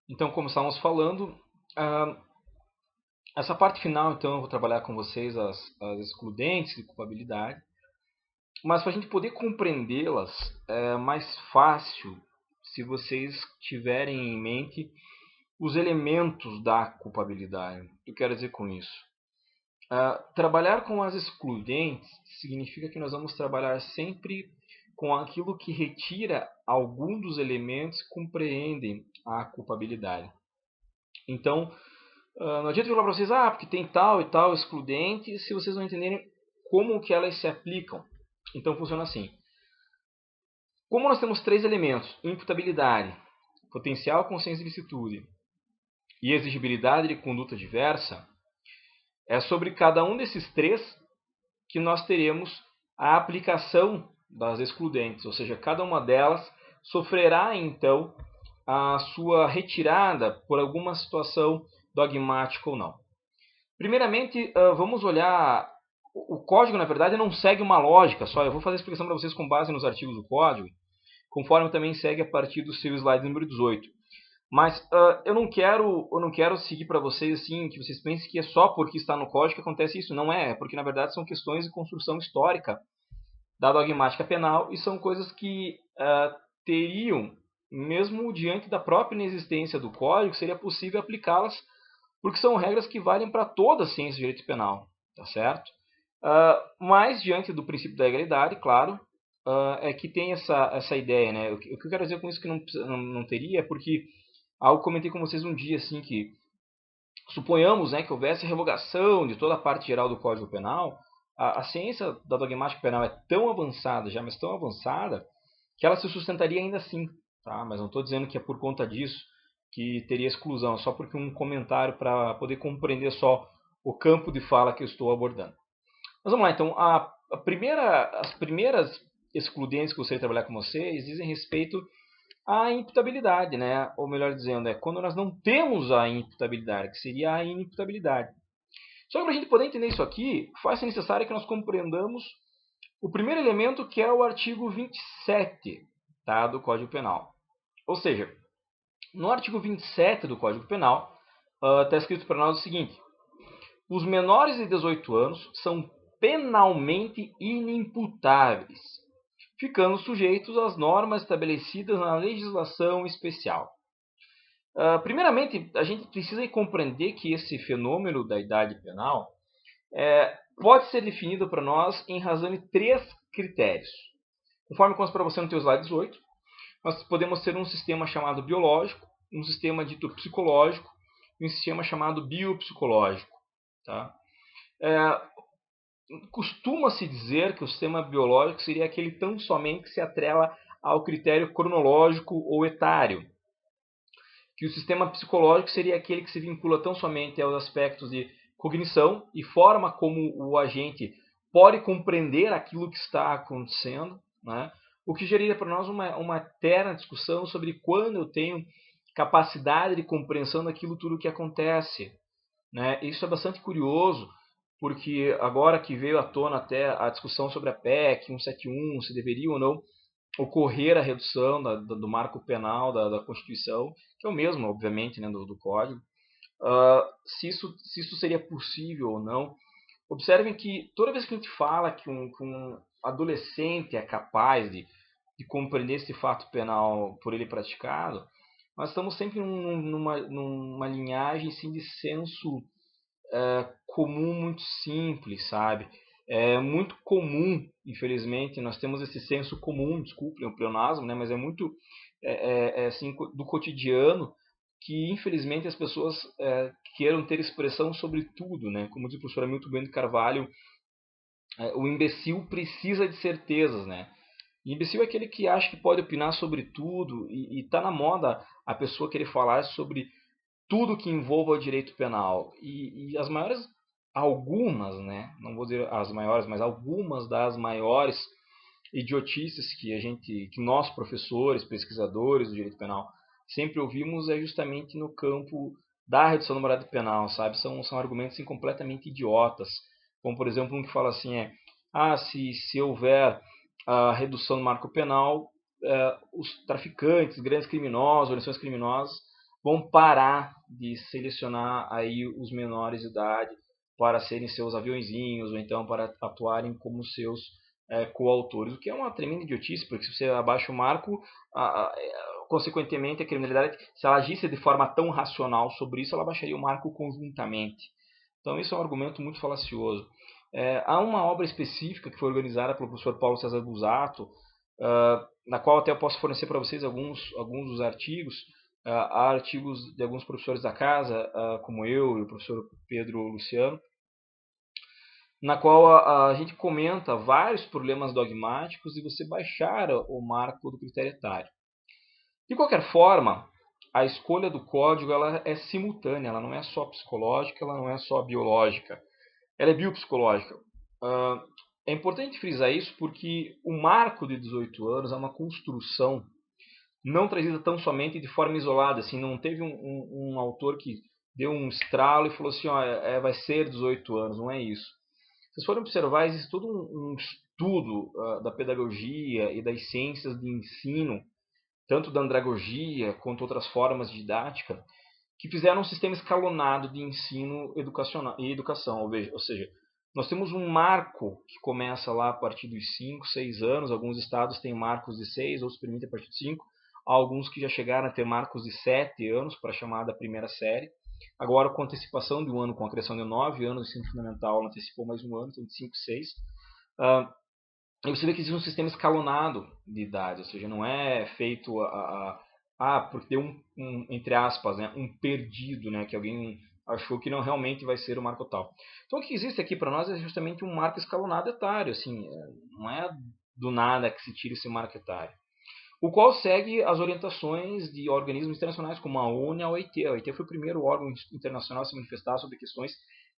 Então, como estávamos falando, ah, essa parte final, então, eu vou trabalhar com vocês as excludentes e culpabilidade. Mas para a gente poder compreendê-las, é mais fácil se vocês tiverem em mente os elementos da culpabilidade. O que eu quero dizer com isso? Trabalhar com as excludentes significa que nós vamos trabalhar sempre com aquilo que retira algum dos elementos que compreendem a culpabilidade. Então, não adianta eu falar para vocês, porque tem tal e tal excludente, se vocês não entenderem como que elas se aplicam. Então, funciona assim. Como nós temos três elementos, imputabilidade, potencial consciência de licitude e exigibilidade de conduta diversa, é sobre cada um desses três que nós teremos a aplicação das excludentes, ou seja, cada uma delas sofrerá então a sua retirada por alguma situação dogmática ou não. Primeiramente, vamos olhar. O código, na verdade, não segue uma lógica só. Eu vou fazer a explicação para vocês com base nos artigos do código, conforme também segue a partir do seu slide número 18. Mas eu não quero seguir para vocês assim, que vocês pensem que é só porque está no código que acontece isso. Não é, porque na verdade são questões de construção histórica da dogmática penal e são coisas que teriam, mesmo diante da própria inexistência do código, seria possível aplicá-las, porque são regras que valem para toda a ciência de direito penal, tá certo? Mas diante do princípio da legalidade, claro, é que tem essa ideia, né? O que eu quero dizer com isso que não teria é porque algo comentei com vocês um dia assim que suponhamos, né, que houvesse revogação de toda a parte geral do Código Penal, a ciência da dogmática penal é tão avançada, já mas tão avançada, que ela se sustentaria ainda assim, tá? Mas não estou dizendo que é por conta disso que teria exclusão, é só porque um comentário para poder compreender só o campo de fala que eu estou abordando. Mas vamos lá, então, as primeiras excludentes que eu gostaria de trabalhar com vocês dizem respeito à imputabilidade, né? Ou melhor dizendo, é quando nós não temos a imputabilidade, que seria a inimputabilidade. Só que para a gente poder entender isso aqui, faz-se necessário que nós compreendamos o primeiro elemento, que é o artigo 27, tá, do Código Penal. Ou seja, no artigo 27 do Código Penal, está escrito para nós o seguinte: os menores de 18 anos são penalmente inimputáveis, ficando sujeitos às normas estabelecidas na legislação especial. Primeiramente, a gente precisa compreender que esse fenômeno da idade penal pode ser definido para nós em razão de três critérios. Conforme consta para você no teu slide 18, nós podemos ter um sistema chamado biológico, um sistema dito psicológico e um sistema chamado biopsicológico. Tá? Costuma-se dizer que o sistema biológico seria aquele tão somente que se atrela ao critério cronológico ou etário, que o sistema psicológico seria aquele que se vincula tão somente aos aspectos de cognição e forma como o agente pode compreender aquilo que está acontecendo, né? O que geraria para nós uma eterna discussão sobre quando eu tenho capacidade de compreensão daquilo tudo que acontece, né? Isso é bastante curioso, porque agora que veio à tona até a discussão sobre a PEC 171, se deveria ou não ocorrer a redução do marco penal da Constituição, que é o mesmo, obviamente, né, do Código, se isso seria possível ou não. Observem que toda vez que a gente fala que um adolescente é capaz de compreender esse fato penal por ele praticado, nós estamos sempre numa linhagem assim, de senso comum muito simples, sabe? É muito comum, infelizmente, nós temos esse senso comum, desculpem o pleonasmo, né? Mas é muito assim, do cotidiano que, infelizmente, as pessoas queiram ter expressão sobre tudo, né? Como diz o professor Hamilton Bueno de Carvalho, o imbecil precisa de certezas, né? E imbecil é aquele que acha que pode opinar sobre tudo e está na moda a pessoa querer falar sobre tudo que envolva o direito penal. E as maiores, algumas, né? Não vou dizer as maiores, mas algumas das maiores idiotices que nós professores, pesquisadores do direito penal sempre ouvimos é justamente no campo da redução do morado penal, sabe? São argumentos assim, completamente idiotas. Como, por exemplo, um que fala assim se houver a redução do marco penal, os traficantes, grandes criminosos, organizações criminosas, vão parar de selecionar aí os menores de idade para serem seus aviõezinhos ou então para atuarem como seus coautores, o que é uma tremenda idiotice, porque se você abaixa o marco, consequentemente a criminalidade, se ela agisse de forma tão racional sobre isso, ela baixaria o marco conjuntamente. Então isso é um argumento muito falacioso. Há uma obra específica que foi organizada pelo professor Paulo César Busato, na qual até eu posso fornecer para vocês alguns dos artigos. Há artigos de alguns professores da casa, como eu e o professor Pedro Luciano, na qual a gente comenta vários problemas dogmáticos e você baixar o marco do critério etário. De qualquer forma, a escolha do código ela é simultânea, ela não é só psicológica, ela não é só biológica, ela é biopsicológica. É importante frisar isso porque o marco de 18 anos é uma construção não trazida tão somente de forma isolada, assim, não teve um autor que deu um estralo e falou assim, vai ser 18 anos, não é isso. Se vocês forem observar, existe todo um estudo da pedagogia e das ciências de ensino, tanto da andragogia quanto outras formas de didática, que fizeram um sistema escalonado de ensino educacional e educação. Ou seja, nós temos um marco que começa lá a partir dos 5, 6 anos, alguns estados têm marcos de 6, outros permitem a partir de 5, há alguns que já chegaram a ter marcos de 7 anos para a chamada primeira série. Agora, com antecipação de um ano, com a criação de 9 anos de ensino fundamental, ela antecipou mais um ano, então de 5, 6. E você vê que existe um sistema escalonado de idade, ou seja, não é feito porque deu entre aspas, né, um perdido, né, que alguém achou que não realmente vai ser o marco tal. Então o que existe aqui para nós é justamente um marco escalonado etário, assim, não é do nada que se tira esse marco etário, o qual segue as orientações de organismos internacionais como a ONU e a OIT. A OIT foi o primeiro órgão internacional a se manifestar sobre questões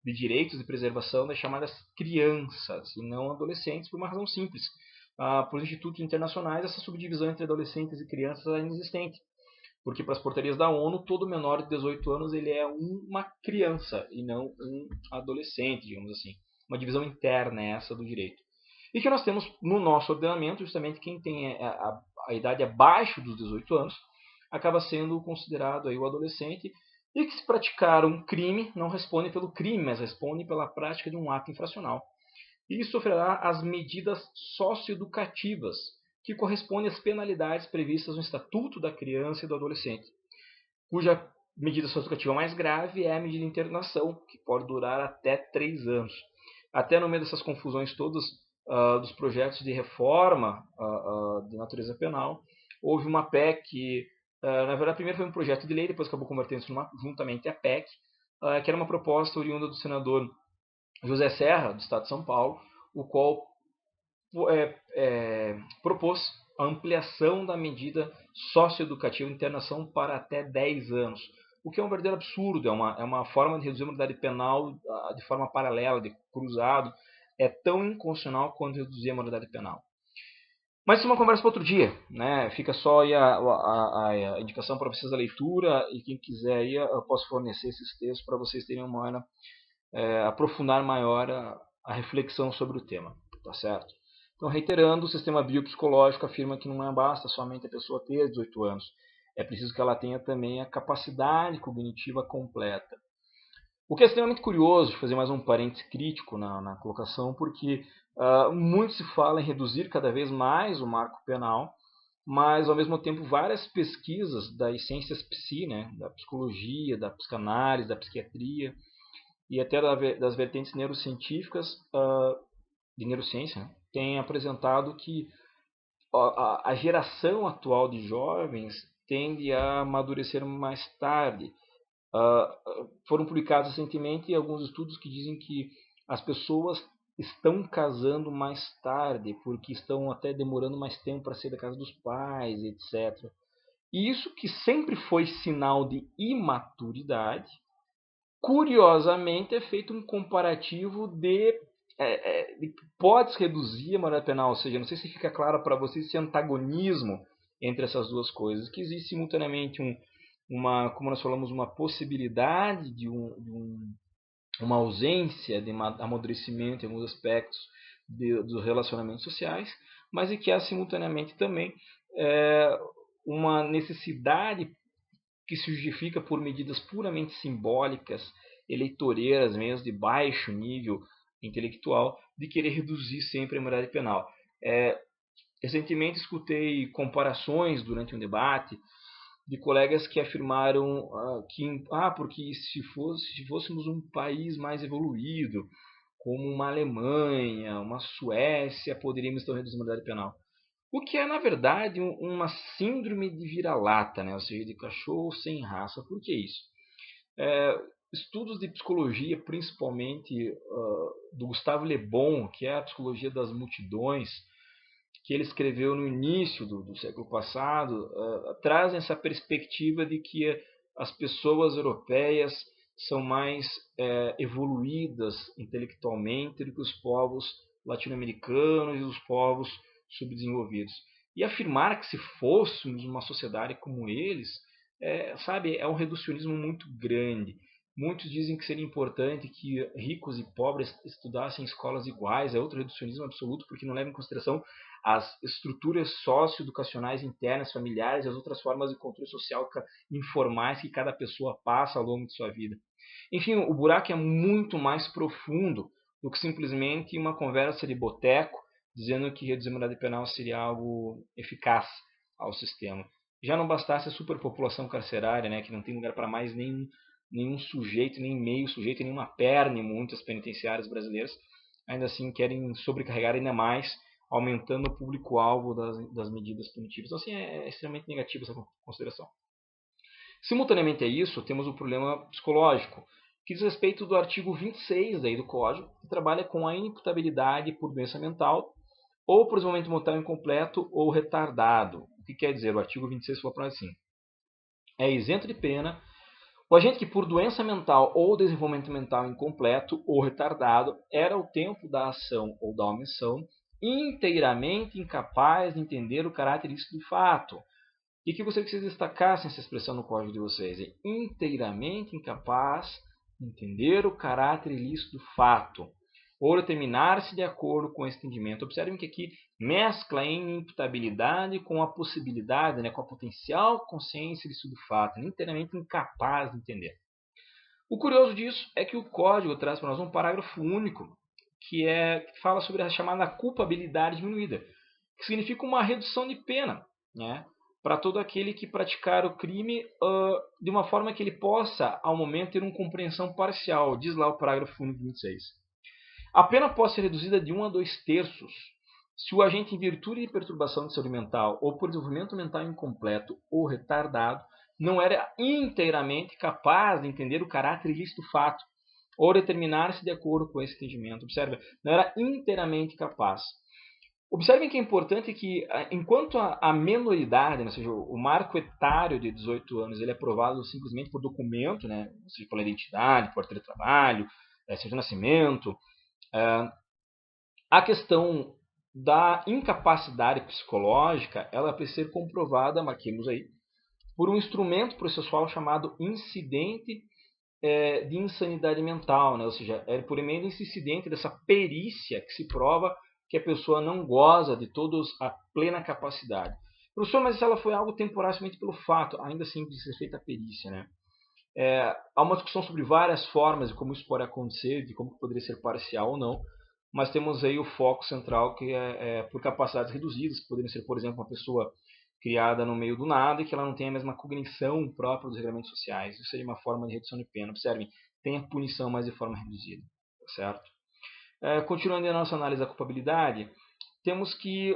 de direitos de preservação das chamadas crianças e não adolescentes, por uma razão simples. Para os institutos internacionais, essa subdivisão entre adolescentes e crianças é inexistente, porque para as portarias da ONU, todo menor de 18 anos ele é uma criança e não um adolescente, digamos assim. Uma divisão interna é essa do direito. E que nós temos no nosso ordenamento, justamente quem tem a idade abaixo dos 18 anos, acaba sendo considerado aí o adolescente, e que se praticar um crime, não responde pelo crime, mas responde pela prática de um ato infracional. E isso sofrerá as medidas socioeducativas, que correspondem às penalidades previstas no Estatuto da Criança e do Adolescente, cuja medida socioeducativa mais grave é a medida de internação, que pode durar até 3 anos. Até no meio dessas confusões todas dos projetos de reforma de natureza penal, houve uma PEC que, na verdade, primeiro foi um projeto de lei, depois acabou convertendo-se juntamente a PEC, que era uma proposta oriunda do senador José Serra, do Estado de São Paulo, o qual propôs a ampliação da medida socioeducativa de internação para até 10 anos, o que é um verdadeiro absurdo, é uma forma de reduzir a moralidade penal de forma paralela, de cruzado, é tão inconstitucional quanto reduzir a moralidade penal. Mas isso é uma conversa para outro dia, né? Fica só aí a indicação para vocês da leitura, e quem quiser aí eu posso fornecer esses textos para vocês terem uma aprofundar maior a reflexão sobre o tema, tá certo? Então, reiterando, o sistema biopsicológico afirma que não basta somente a pessoa ter 18 anos, é preciso que ela tenha também a capacidade cognitiva completa. O que é extremamente curioso, de fazer mais um parênteses crítico na colocação, porque muito se fala em reduzir cada vez mais o marco penal, mas ao mesmo tempo várias pesquisas das ciências psi, né, da psicologia, da psicanálise, da psiquiatria e até das vertentes neurocientíficas de neurociência, né, têm apresentado que a geração atual de jovens tende a amadurecer mais tarde. Foram publicados recentemente alguns estudos que dizem que as pessoas estão casando mais tarde, porque estão até demorando mais tempo para sair da casa dos pais, etc. E isso, que sempre foi sinal de imaturidade, curiosamente é feito um comparativo de pode reduzir a moralidade penal, ou seja, não sei se fica claro para vocês esse antagonismo entre essas duas coisas, que existe simultaneamente como nós falamos, uma possibilidade de uma ausência de amadurecimento em alguns aspectos dos relacionamentos sociais, mas que há simultaneamente também uma necessidade que se justifica por medidas puramente simbólicas, eleitoreiras mesmo, de baixo nível intelectual, de querer reduzir sempre a maioridade penal. Recentemente escutei comparações durante um debate de colegas que afirmaram porque se fôssemos um país mais evoluído, como uma Alemanha, uma Suécia, poderíamos então reduzir a maioridade penal. O que é, na verdade, uma síndrome de vira-lata, né? Ou seja, de cachorro sem raça. Por que isso? Estudos de psicologia, principalmente do Gustave Le Bon, que é a psicologia das multidões, que ele escreveu no início do século passado, trazem essa perspectiva de que as pessoas europeias são mais evoluídas intelectualmente do que os povos latino-americanos e os povos subdesenvolvidos. E afirmar que se fôssemos uma sociedade como eles, é um reducionismo muito grande. Muitos dizem que seria importante que ricos e pobres estudassem em escolas iguais. É outro reducionismo absoluto, porque não leva em consideração as estruturas socioeducacionais internas, familiares e as outras formas de controle social informais que cada pessoa passa ao longo de sua vida. Enfim, o buraco é muito mais profundo do que simplesmente uma conversa de boteco dizendo que reduzir a maioridade penal seria algo eficaz ao sistema. Já não bastasse a superpopulação carcerária, né, que não tem lugar para mais nenhum sujeito, nem meio sujeito, nenhuma perna em muitas penitenciárias brasileiras, ainda assim querem sobrecarregar ainda mais, aumentando o público-alvo das medidas punitivas. Então, assim, é extremamente negativa essa consideração. Simultaneamente a isso, temos o problema psicológico, que diz respeito do artigo 26 daí do Código, que trabalha com a inimputabilidade por doença mental ou por desenvolvimento mental incompleto ou retardado. O que quer dizer? O artigo 26 falou para nós assim: é isento de pena o agente que por doença mental ou desenvolvimento mental incompleto ou retardado era ao tempo da ação ou da omissão inteiramente incapaz de entender o caráter ilícito do fato. E que eu gostaria que vocês destacassem essa expressão no código de vocês: é inteiramente incapaz de entender o caráter ilícito do fato, ou determinar-se de acordo com esse entendimento. Observem que aqui mescla a inimputabilidade com a possibilidade, né, com a potencial consciência ilícita do fato, inteiramente incapaz de entender. O curioso disso é que o código traz para nós um parágrafo único que fala sobre a chamada culpabilidade diminuída, que significa uma redução de pena, né, para todo aquele que praticar o crime de uma forma que ele possa, ao momento, ter uma compreensão parcial. Diz lá o parágrafo único 26. A pena pode ser reduzida de 1 a 2 terços se o agente, em virtude de perturbação de saúde mental ou por desenvolvimento mental incompleto ou retardado, não era inteiramente capaz de entender o caráter ilícito do fato ou determinar-se de acordo com esse entendimento. Observe, não era inteiramente capaz. Observem que é importante que, enquanto a menoridade, ou seja, o marco etário de 18 anos, ele é aprovado simplesmente por documento, né, ou seja, pela identidade, por ter trabalho, certidão de nascimento, a questão da incapacidade psicológica, ela precisa ser comprovada, marquemos aí, por um instrumento processual chamado incidente de insanidade mental, né? Ou seja, é por meio desse incidente, dessa perícia que se prova que a pessoa não goza de toda a plena capacidade. Professor, mas ela foi algo temporariamente pelo fato, ainda assim diz respeito à perícia, né? Há uma discussão sobre várias formas de como isso pode acontecer, de como poderia ser parcial ou não, mas temos aí o foco central que é por capacidades reduzidas, que poderiam ser, por exemplo, uma pessoa criada no meio do nada e que ela não tem a mesma cognição própria dos regramentos sociais. Isso seria uma forma de redução de pena. Observem, tem a punição, mas de forma reduzida. Certo? Continuando a nossa análise da culpabilidade, temos que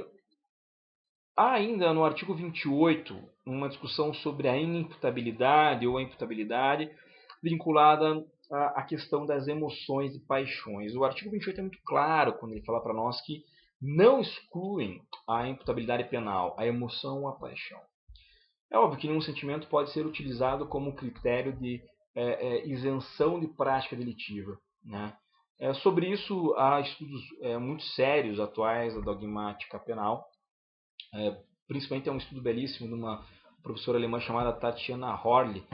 há ainda no artigo 28 uma discussão sobre a inimputabilidade ou a imputabilidade vinculada à questão das emoções e paixões. O artigo 28 é muito claro quando ele fala para nós que não excluem a imputabilidade penal, a emoção ou a paixão. É óbvio que nenhum sentimento pode ser utilizado como critério de isenção de prática delitiva, né? Sobre isso, há estudos muito sérios atuais da dogmática penal. Principalmente é um estudo belíssimo de uma professora alemã chamada Tatiana Horley,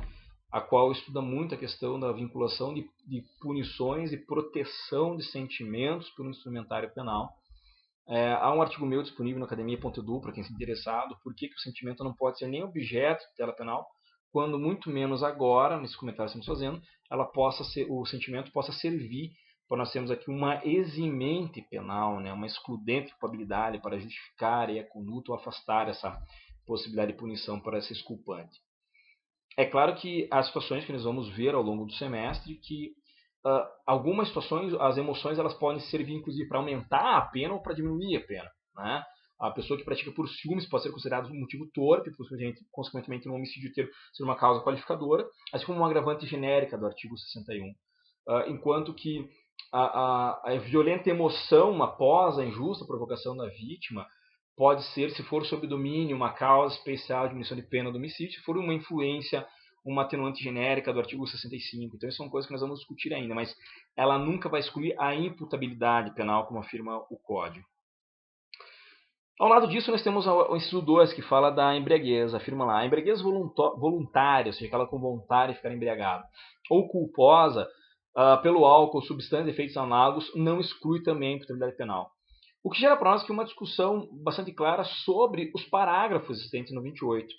a qual estuda muito a questão da vinculação de punições e proteção de sentimentos por um instrumentário penal. Há um artigo meu disponível no academia.edu para quem se interessado, por que o sentimento não pode ser nem objeto de tutela penal, quando muito menos agora, nesse comentário que estamos fazendo, o sentimento possa servir para nós termos aqui uma eximente penal, né, uma excludente culpabilidade para justificar a conduta ou afastar essa possibilidade de punição para esse exculpante. É claro que há situações que nós vamos ver ao longo do semestre que algumas situações, as emoções elas podem servir inclusive para aumentar a pena ou para diminuir a pena, né? A pessoa que pratica por ciúmes pode ser considerada um motivo torpe, consequentemente um homicídio ter ser uma causa qualificadora, assim como uma agravante genérica do artigo 61. Enquanto que a violenta emoção após a injusta provocação da vítima pode ser, se for sob domínio, uma causa especial de diminuição de pena do homicídio, se for uma influência, uma atenuante genérica do artigo 65. Então, isso são coisas que nós vamos discutir ainda, mas ela nunca vai excluir a imputabilidade penal, como afirma o Código. Ao lado disso, nós temos o inciso 2, que fala da embriaguez. Afirma lá, a embriaguez voluntária, ou seja, aquela com vontade de ficar embriagado, ou culposa pelo álcool, substâncias e efeitos análogos, não exclui também a imputabilidade penal. O que gera para nós aqui uma discussão bastante clara sobre os parágrafos existentes no 28.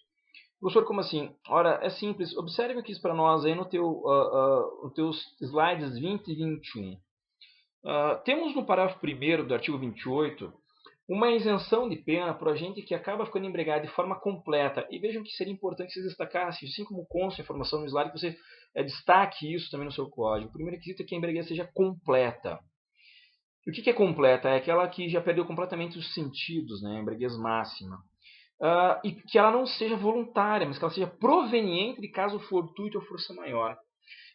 Professor, como assim? Ora, é simples. Observe aqui para nós aí nos teus slides 20 e 21. Temos no parágrafo 1º do artigo 28 uma isenção de pena para o agente que acaba ficando embriagado de forma completa. E vejam que seria importante que vocês destacassem, assim como consta a informação no slide, que você destaque isso também no seu código. O primeiro requisito é que a embriaguez seja completa. E o que é completa? É aquela que já perdeu completamente os sentidos, né? A embriaguez máxima. E que ela não seja voluntária, mas que ela seja proveniente de caso fortuito ou força maior.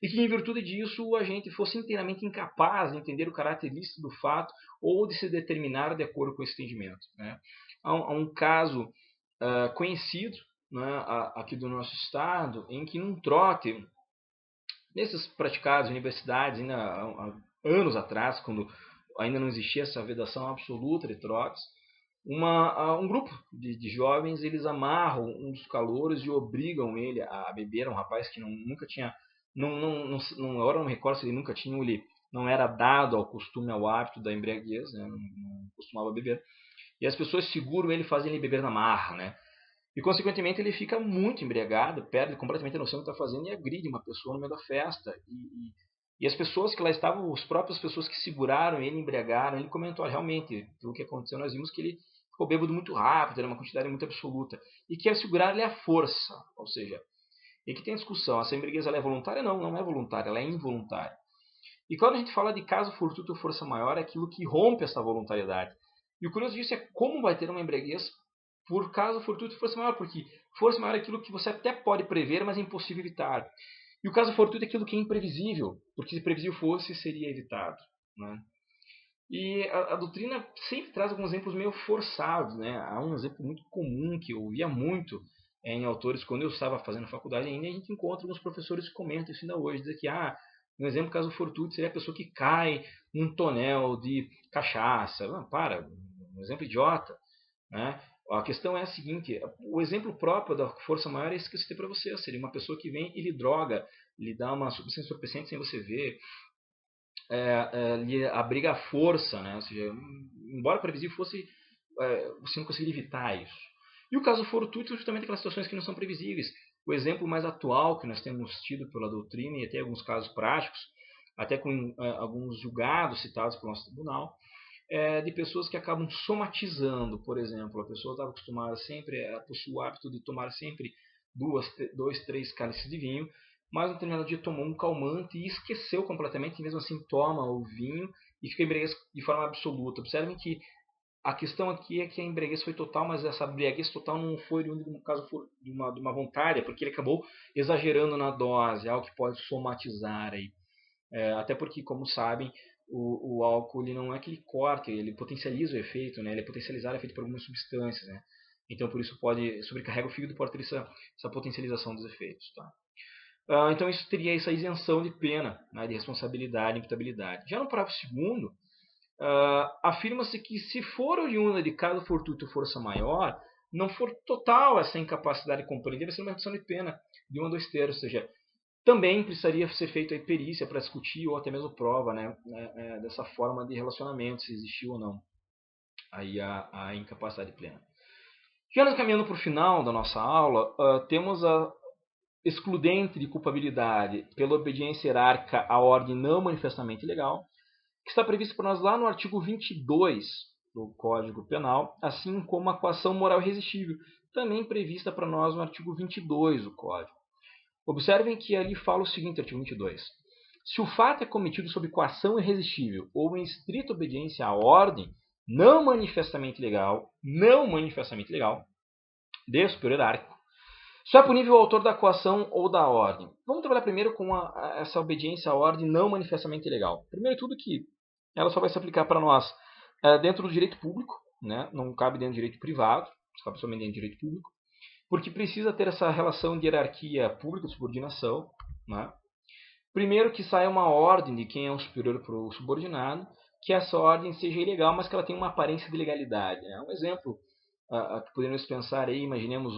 E que, em virtude disso, o agente fosse inteiramente incapaz de entender o caráter ilícito do fato ou de se determinar de acordo com esse entendimento. Né? Há um caso conhecido, né, aqui do nosso estado, em que num trote, nesses praticados em universidades, ainda há anos atrás, quando ainda não existia essa vedação absoluta de trotes, um grupo de jovens, eles amarram um dos calouros e obrigam ele a beber. Um rapaz que nunca tinha, agora não me recordo se ele nunca tinha, ele não era dado ao costume, ao hábito da embriaguez, né, não costumava beber. E as pessoas seguram ele, fazem ele beber na marra, né? E consequentemente ele fica muito embriagado, perde completamente a noção do que está fazendo e agride uma pessoa no meio da festa. E as pessoas que lá estavam, as próprias pessoas que seguraram ele, embriagaram, ele comentou, realmente, pelo que aconteceu, nós vimos que ele ficou bêbado muito rápido, era uma quantidade muito absoluta. E que segurar ele é a força, ou seja, e aqui tem discussão, essa embriaguez ela é voluntária? Não, não é voluntária, ela é involuntária. E quando a gente fala de caso fortuito ou força maior, é aquilo que rompe essa voluntariedade. E o curioso disso é como vai ter uma embriaguez por caso fortuito e força maior, porque força maior é aquilo que você até pode prever, mas é impossível evitar. E o caso fortuito é aquilo que é imprevisível, porque se previsível fosse, seria evitado. Né? E a doutrina sempre traz alguns exemplos meio forçados. Né? Há um exemplo muito comum que eu ouvia muito em autores quando eu estava fazendo faculdade ainda, e a gente encontra alguns professores que comentam isso ainda hoje, dizer que um exemplo caso fortuito seria a pessoa que cai num tonel de cachaça. Não, um exemplo idiota. Né? A questão é a seguinte, o exemplo próprio da força maior é esse que eu citei para você, seria uma pessoa que vem e lhe droga, lhe dá uma substância entorpecente sem você ver, lhe abriga a força, né? Ou seja, embora previsível fosse, você não conseguiria evitar isso. E o caso fortuito é justamente aquelas situações que não são previsíveis. O exemplo mais atual que nós temos tido pela doutrina e até alguns casos práticos, até com alguns julgados citados pelo nosso tribunal, de pessoas que acabam somatizando. Por exemplo, a pessoa estava acostumada sempre, possui o hábito de tomar sempre 2, 3 cálices de vinho, mas no determinado dia tomou um calmante e esqueceu completamente, e mesmo assim toma o vinho e fica embriaguez de forma absoluta. Observem que a questão aqui é que a embriaguez foi total, mas essa embriaguez total não foi no caso de uma vontade, porque ele acabou exagerando na dose, algo que pode somatizar aí. Até porque, como sabem, o álcool ele não é que ele corte, ele potencializa o efeito, né? Ele é potencializado o efeito por algumas substâncias. Né? Então, por isso, pode sobrecarregar o fígado e pode ter essa potencialização dos efeitos. Tá? Então, isso teria essa isenção de pena, né? De responsabilidade e imputabilidade. Já no parágrafo 2º, afirma-se que se for oriunda de caso fortuito ou força maior, não for total essa incapacidade de compreender, vai ser uma redução de pena de 1 a 2 terços, ou seja, também precisaria ser feita a perícia para discutir ou até mesmo prova, né, dessa forma de relacionamento, se existiu ou não aí a incapacidade plena. Já nos caminhando para o final da nossa aula, temos excludente de culpabilidade pela obediência hierárquica à ordem não manifestamente ilegal, que está previsto por nós lá no artigo 22 do Código Penal, assim como a coação moral irresistível, também prevista para nós no artigo 22 do Código. Observem que ali fala o seguinte, artigo 22. Se o fato é cometido sob coação irresistível ou em estrita obediência à ordem não manifestamente legal de superior hierárquico, só é punível o autor da coação ou da ordem. Vamos trabalhar primeiro com essa obediência à ordem não manifestamente legal. Primeiro de tudo que ela só vai se aplicar para nós dentro do direito público, né? Não cabe dentro do direito privado, cabe somente dentro do direito público, porque precisa ter essa relação de hierarquia pública, de subordinação. Né? Primeiro que saia uma ordem de quem é o superior para o subordinado, que essa ordem seja ilegal, mas que ela tenha uma aparência de legalidade. Né? Um exemplo que poderíamos pensar aí, imaginemos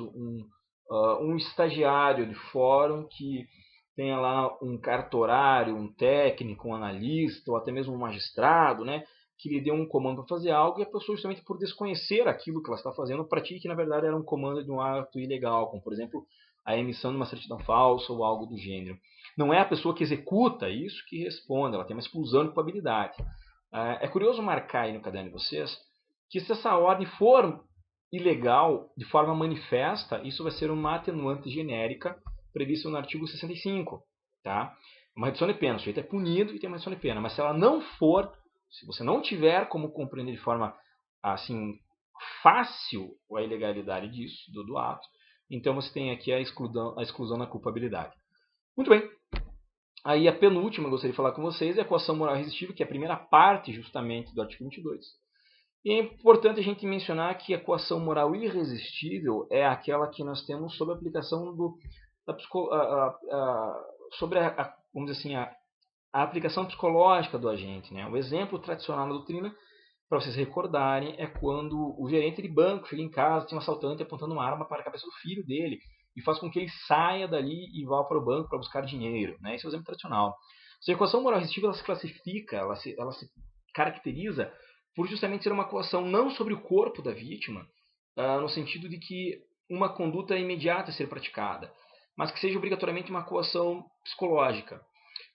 um estagiário de fórum que tenha lá um cartorário, um técnico, um analista, ou até mesmo um magistrado, né, que lhe dê um comando para fazer algo e a pessoa, justamente por desconhecer aquilo que ela está fazendo, pratique que na verdade era um comando de um ato ilegal, como por exemplo a emissão de uma certidão falsa ou algo do gênero. Não é a pessoa que executa isso que responde, ela tem uma exclusão de culpabilidade. É curioso marcar aí no caderno de vocês que se essa ordem for ilegal de forma manifesta, isso vai ser uma atenuante genérica prevista no artigo 65. Tá? Uma redução de pena, o sujeito é punido e tem uma redução de pena, mas se ela não for, se você não tiver como compreender de forma assim fácil a ilegalidade disso, do ato, então você tem aqui a exclusão da culpabilidade. Muito bem. Aí a penúltima que eu gostaria de falar com vocês é a coação moral irresistível, que é a primeira parte justamente do artigo 22. E é importante a gente mencionar que a coação moral irresistível é aquela que nós temos sob a aplicação sobre vamos dizer assim, a aplicação psicológica do agente. Né? O exemplo tradicional na doutrina, para vocês recordarem, é quando o gerente de banco chega em casa, tem um assaltante apontando uma arma para a cabeça do filho dele e faz com que ele saia dali e vá para o banco para buscar dinheiro. Né? Esse é o exemplo tradicional. A coação moral irresistível ela se classifica, ela se caracteriza por justamente ser uma coação não sobre o corpo da vítima, no sentido de que uma conduta imediata a ser praticada, mas que seja obrigatoriamente uma coação psicológica.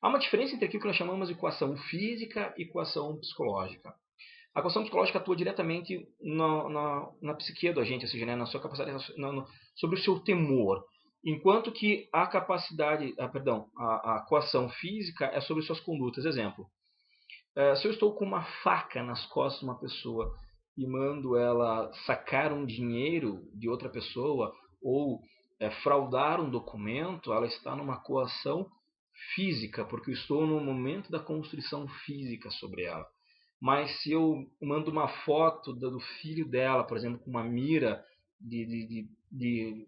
Há uma diferença entre aquilo que nós chamamos de coação física e coação psicológica. A coação psicológica atua diretamente na psique do agente, ou seja, né, na sua capacidade, sobre o seu temor, enquanto que a coação física é sobre suas condutas. Exemplo, se eu estou com uma faca nas costas de uma pessoa e mando ela sacar um dinheiro de outra pessoa ou fraudar um documento, ela está numa coação física, porque eu estou no momento da construção física sobre ela. Mas se eu mando uma foto do filho dela, por exemplo, com uma mira de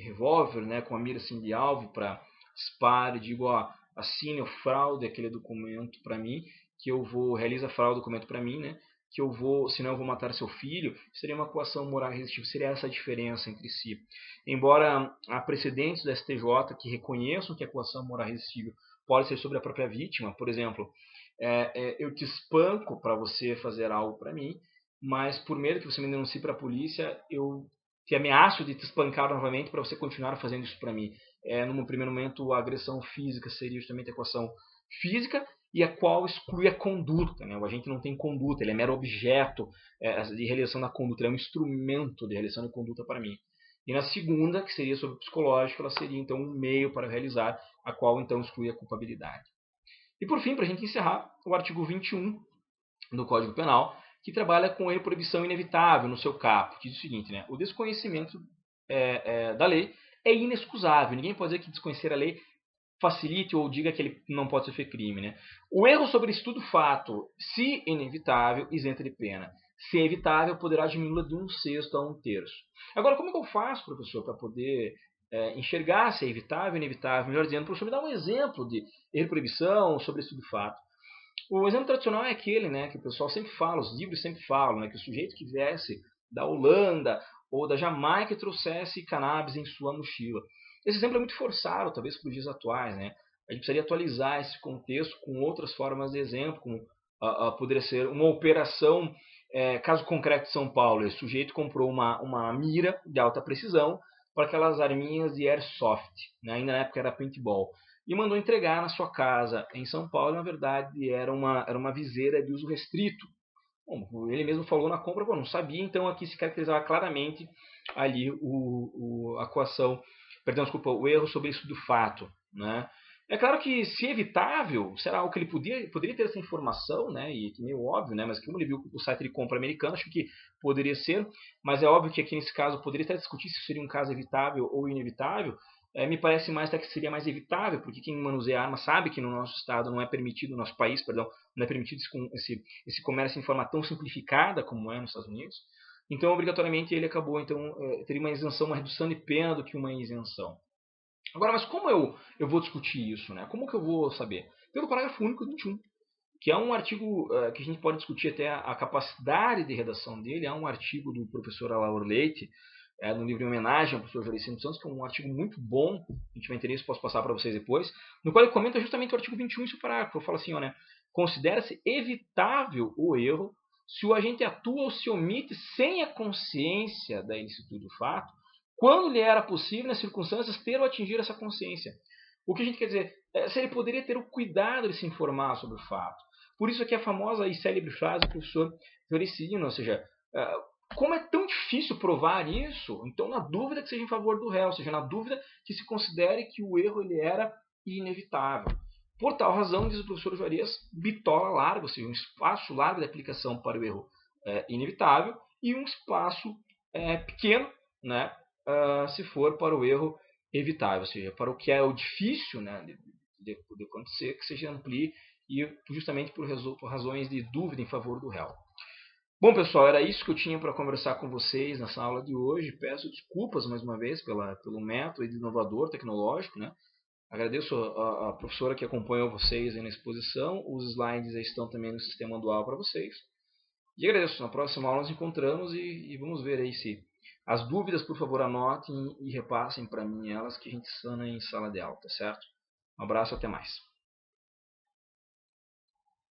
revólver, né, com uma mira assim, de alvo para disparo, digo, assine ou fraude aquele documento para mim, que eu vou realizar fraude do documento para mim, né, que eu vou, senão eu vou matar seu filho, seria uma coação moral irresistível, seria essa a diferença entre si. Embora há precedentes do STJ que reconheçam que a coação moral irresistível pode ser sobre a própria vítima, por exemplo, eu te espanco para você fazer algo para mim, mas por medo que você me denuncie para a polícia, eu te ameaço de te espancar novamente para você continuar fazendo isso para mim. Num primeiro momento, a agressão física seria justamente a coação física, e a qual exclui a conduta. Né? O agente não tem conduta, ele é mero objeto de realização da conduta, ele é um instrumento de realização de conduta para mim. E na segunda, que seria sobre o psicológico, ela seria então um meio para realizar, a qual então exclui a culpabilidade. E por fim, para a gente encerrar, o artigo 21 do Código Penal, que trabalha com a proibição inevitável no seu caput. Diz o seguinte, né? O desconhecimento da lei é inexcusável. Ninguém pode dizer que desconhecer a lei facilite ou diga que ele não pode sofrer crime. Né? O erro sobre estudo fato, se inevitável, isenta de pena. Se é evitável, poderá diminuí-la de 1/6 a 1/3. Agora, como é que eu faço, professor, para poder enxergar se é evitável ou inevitável? Melhor dizendo, professor, me dá um exemplo de erro proibição sobre estudo fato. O exemplo tradicional é aquele, né, que o pessoal sempre fala, os livros sempre falam, né, que o sujeito que viesse da Holanda ou da Jamaica e trouxesse cannabis em sua mochila. Esse exemplo é muito forçado, talvez, para os dias atuais. Né? A gente precisaria atualizar esse contexto com outras formas de exemplo, como poderia ser uma operação, caso concreto de São Paulo. Esse sujeito comprou uma mira de alta precisão para aquelas arminhas de airsoft, né? Ainda na época era paintball, e mandou entregar na sua casa em São Paulo. Na verdade era uma viseira de uso restrito. Bom, ele mesmo falou na compra, não sabia, então aqui se caracterizava claramente ali a coação, perdão, desculpa, o erro sobre isso do fato, né? É claro que, se evitável, será algo que ele poderia ter essa informação, né? E que meio óbvio, né? Mas como ele viu o site de compra americano, acho que poderia ser. Mas é óbvio que aqui nesse caso poderia até discutir se seria um caso evitável ou inevitável. Me parece mais até que seria mais evitável, porque quem manuseia arma sabe que no nosso estado não é permitido, no nosso país, perdão, não é permitido esse comércio em forma tão simplificada como é nos Estados Unidos. Então, obrigatoriamente, ele acabou, então, teria uma isenção, uma redução de pena do que uma isenção. Agora, mas como eu vou discutir isso, né? Como que eu vou saber? Pelo parágrafo único 21, que é um artigo que a gente pode discutir até a capacidade de redação dele. É um artigo do professor Alaor Leite, no livro em homenagem ao professor Juarez Santos, que é um artigo muito bom. Se tiver interesse, posso passar para vocês depois. No qual ele comenta justamente o artigo 21 em seu parágrafo. Eu falo assim, né? Considera-se evitável o erro se o agente atua ou se omite sem a consciência da ilicitude do fato, quando lhe era possível, nas circunstâncias, ter ou atingir essa consciência. O que a gente quer dizer? Se ele poderia ter o cuidado de se informar sobre o fato. Por isso aqui a famosa e célebre frase do professor Fioricino, ou seja, como é tão difícil provar isso, então na dúvida que seja em favor do réu, ou seja, na dúvida que se considere que o erro ele era inevitável. Por tal razão, diz o professor Juarez, bitola larga, ou seja, um espaço largo de aplicação para o erro inevitável e um espaço pequeno, né, se for para o erro evitável, ou seja, para o que é o difícil, né, de acontecer, que seja amplie e justamente por razões de dúvida em favor do réu. Bom, pessoal, era isso que eu tinha para conversar com vocês nessa aula de hoje. Peço desculpas mais uma vez pelo método inovador, tecnológico, né? Agradeço a professora que acompanhou vocês aí na exposição. Os slides estão também no sistema dual para vocês. E agradeço. Na próxima aula nos encontramos e vamos ver aí se as dúvidas, por favor, anotem e repassem para mim elas, que a gente sana em sala de aula, tá certo? Um abraço, até mais.